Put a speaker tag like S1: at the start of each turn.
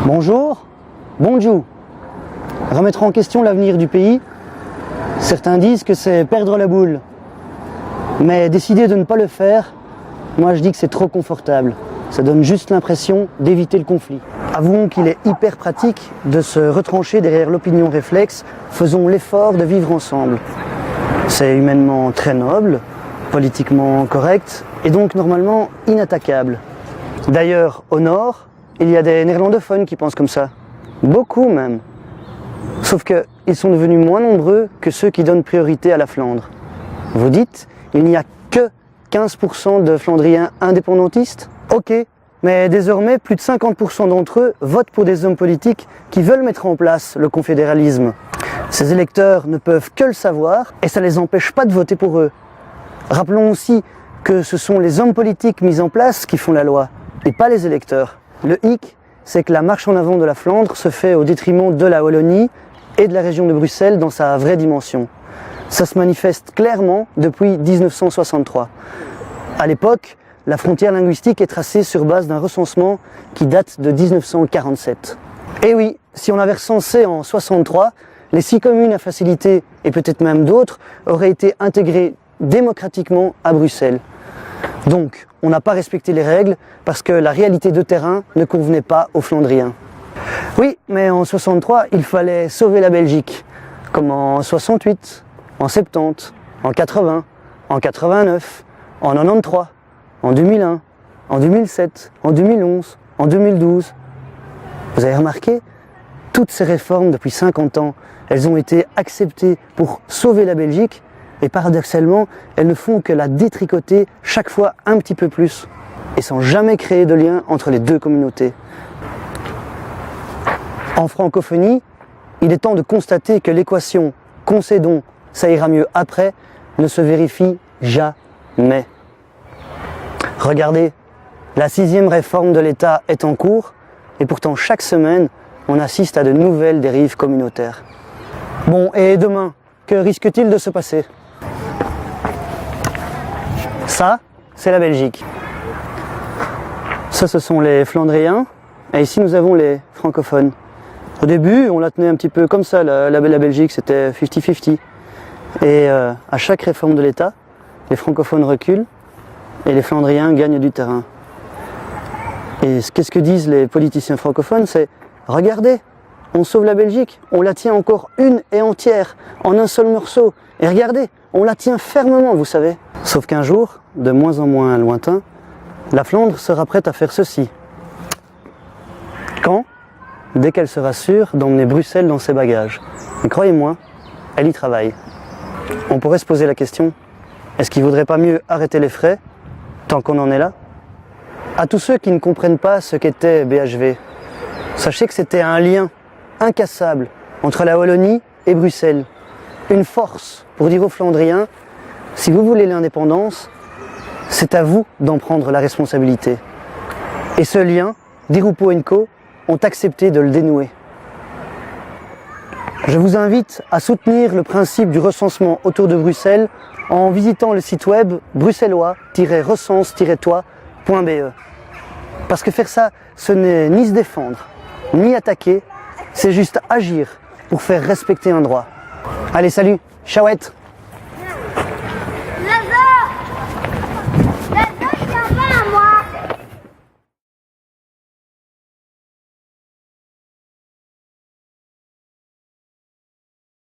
S1: Bonjour, bonjour. Remettre en question l'avenir du pays, certains disent que c'est perdre la boule. Mais décider de ne pas le faire, moi je dis que c'est trop confortable. Ça donne juste l'impression d'éviter le conflit. Avouons qu'il est hyper pratique de se retrancher derrière l'opinion réflexe, faisons l'effort de vivre ensemble. C'est humainement très noble, politiquement correct et donc normalement inattaquable. D'ailleurs, au nord, il y a des néerlandophones qui pensent comme ça. Beaucoup même. Sauf qu'ils sont devenus moins nombreux que ceux qui donnent priorité à la Flandre. Vous dites, il n'y a que 15% de Flandriens indépendantistes? Ok, mais désormais, plus de 50% d'entre eux votent pour des hommes politiques qui veulent mettre en place le confédéralisme. Ces électeurs ne peuvent que le savoir et ça ne les empêche pas de voter pour eux. Rappelons aussi que ce sont les hommes politiques mis en place qui font la loi, et pas les électeurs. Le hic, c'est que la marche en avant de la Flandre se fait au détriment de la Wallonie et de la région de Bruxelles dans sa vraie dimension. Ça se manifeste clairement depuis 1963. À l'époque, la frontière linguistique est tracée sur base d'un recensement qui date de 1947. Et oui, si on avait recensé en 63, les 6 communes à facilité, et peut-être même d'autres, auraient été intégrées démocratiquement à Bruxelles. Donc, on n'a pas respecté les règles parce que la réalité de terrain ne convenait pas aux Flandriens. Oui, mais en 63, il fallait sauver la Belgique, comme en 68, en 70, en 80, en 89, en 93, en 2001, en 2007, en 2011, en 2012. Vous avez remarqué? Toutes ces réformes depuis 50 ans, elles ont été acceptées pour sauver la Belgique et paradoxalement, elles ne font que la détricoter chaque fois un petit peu plus et sans jamais créer de lien entre les deux communautés. En francophonie, il est temps de constater que l'équation « concédons, ça ira mieux après » ne se vérifie jamais. Regardez, la 6e réforme de l'État est en cours et pourtant chaque semaine, on assiste à de nouvelles dérives communautaires. Bon, et demain, que risque-t-il de se passer? Ça, c'est la Belgique. Ça, ce sont les Flandriens. Et ici, nous avons les francophones. Au début, on la tenait un petit peu comme ça, la Belgique, c'était 50-50. Et à chaque réforme de l'État, les francophones reculent et les Flandriens gagnent du terrain. Et qu'est-ce que disent les politiciens francophones? C'est « Regardez, on sauve la Belgique, on la tient encore une et entière, en un seul morceau. Et regardez, on la tient fermement, vous savez. » Sauf qu'un jour, de moins en moins lointain, la Flandre sera prête à faire ceci. Quand? Dès qu'elle sera sûre d'emmener Bruxelles dans ses bagages. Et croyez-moi, elle y travaille. On pourrait se poser la question, est-ce qu'il ne vaudrait pas mieux arrêter les frais, tant qu'on en est là? À tous ceux qui ne comprennent pas ce qu'était BHV, sachez que c'était un lien incassable entre la Wallonie et Bruxelles. Une force pour dire aux Flandriens, si vous voulez l'indépendance, c'est à vous d'en prendre la responsabilité. Et ce lien, Di Rupo & Co ont accepté de le dénouer. Je vous invite à soutenir le principe du recensement autour de Bruxelles en visitant le site web bruxellois-recense-toi.be. Parce que faire ça, ce n'est ni se défendre, ni attaquer, c'est juste agir pour faire respecter un droit. Allez, salut, chouette!